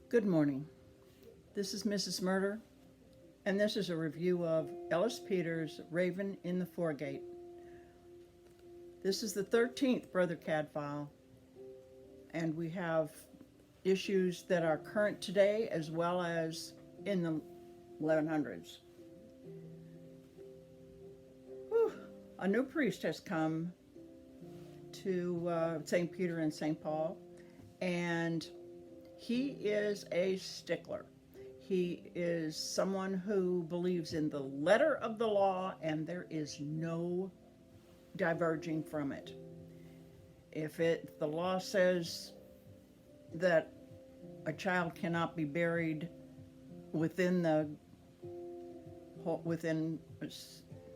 Good morning. This is Mrs. Murder, and this is a review of Ellis Peters' Raven in the Foregate. This is the 13th Brother Cadfael, and we have issues that are current today as well as in the 1100s. Whew. A new priest has come to St. Peter and St. Paul, and he is a stickler. He is someone who believes in the letter of the law, and there is no diverging from it. If the law says that a child cannot be buried within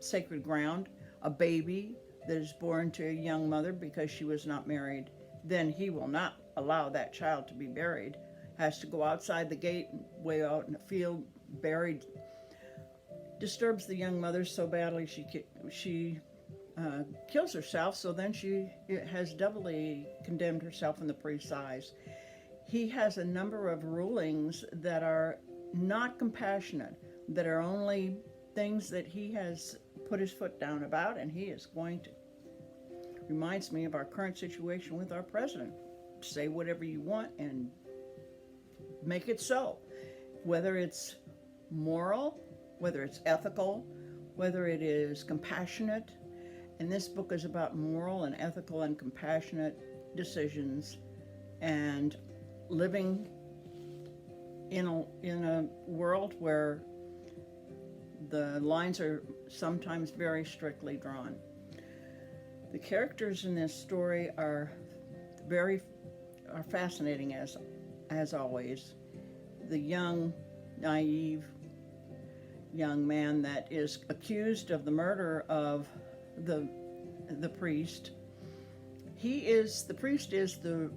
sacred ground, a baby that is born to a young mother because she was not married, then he will not allow that child to be buried. Has to go outside the gate, way out in the field, buried. Disturbs the young mother so badly she kills herself, so then she has doubly condemned herself in the priest's eyes. He has a number of rulings that are not compassionate, that are only things that he has put his foot down about, and he is going to. Reminds me of our current situation with our president. Say whatever you want and make it so. Whether it's moral, whether it's ethical, whether it is compassionate. And this book is about moral and ethical and compassionate decisions and living in a world where the lines are sometimes very strictly drawn. The characters in this story are fascinating as always. The young, naive young man that is accused of the murder of the priest. The priest is the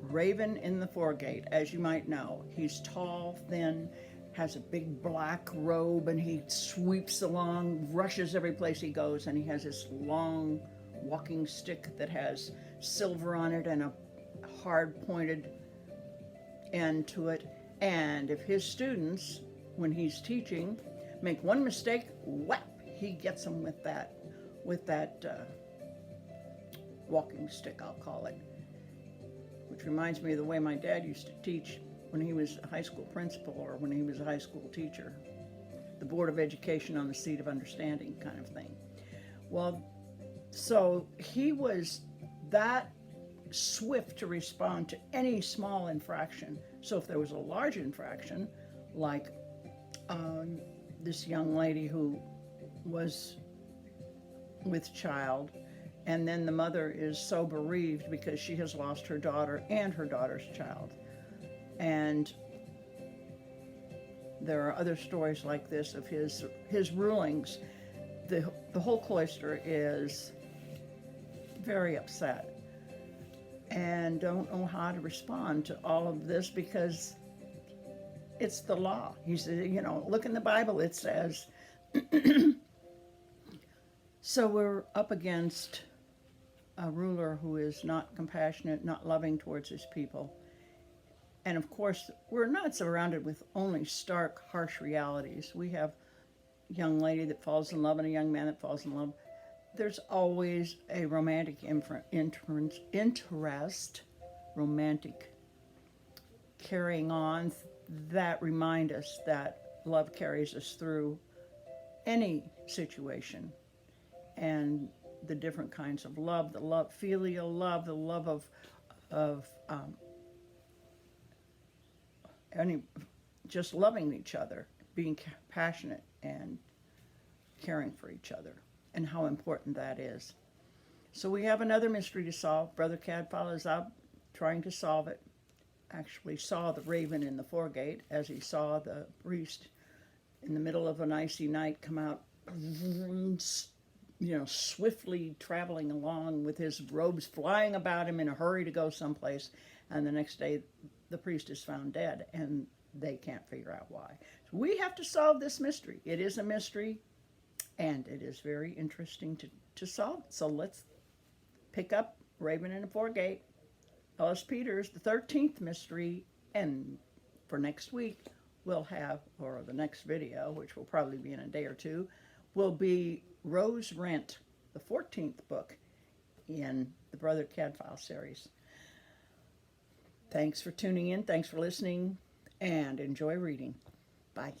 raven in the foregate, as you might know. He's tall, thin, has a big black robe, and he sweeps along, rushes every place he goes, and he has this long walking stick that has silver on it and a hard pointed end to it. And if his students, when he's teaching, make one mistake, whap, he gets them with that walking stick, I'll call it. Which reminds me of the way my dad used to teach when he was a high school principal or when he was a high school teacher. The Board of Education on the seat of understanding kind of thing. Well, so he was that swift to respond to any small infraction. So if there was a large infraction, like this young lady who was with child, and then the mother is so bereaved because she has lost her daughter and her daughter's child. And there are other stories like this of his rulings. The whole cloister is very upset and don't know how to respond to all of this because it's the law. He said, look in the Bible, it says. So we're up against a ruler who is not compassionate, not loving towards his people. And of course, we're not surrounded with only stark, harsh realities. We have a young lady that falls in love and a young man that falls in love. There's always a romantic interest, romantic carrying on that remind us that love carries us through any situation. And the different kinds of love, filial love, the love of just loving each other, being passionate and caring for each other, and how important that is. So we have another mystery to solve. Brother Cadfael is out trying to solve it. Actually saw the raven in the foregate as he saw the priest in the middle of an icy night come out, swiftly traveling along with his robes flying about him in a hurry to go someplace. And the next day, the priest is found dead, and they can't figure out why. So we have to solve this mystery. It is a mystery, and it is very interesting to solve. So let's pick up Raven in the Foregate, Ellis Peters, the 13th mystery, and for next week, we'll have, or the next video, which will probably be in a day or two, will be Rose Rent, the 14th book in the Brother Cadfael series. Thanks for tuning in. Thanks for listening, and enjoy reading. Bye.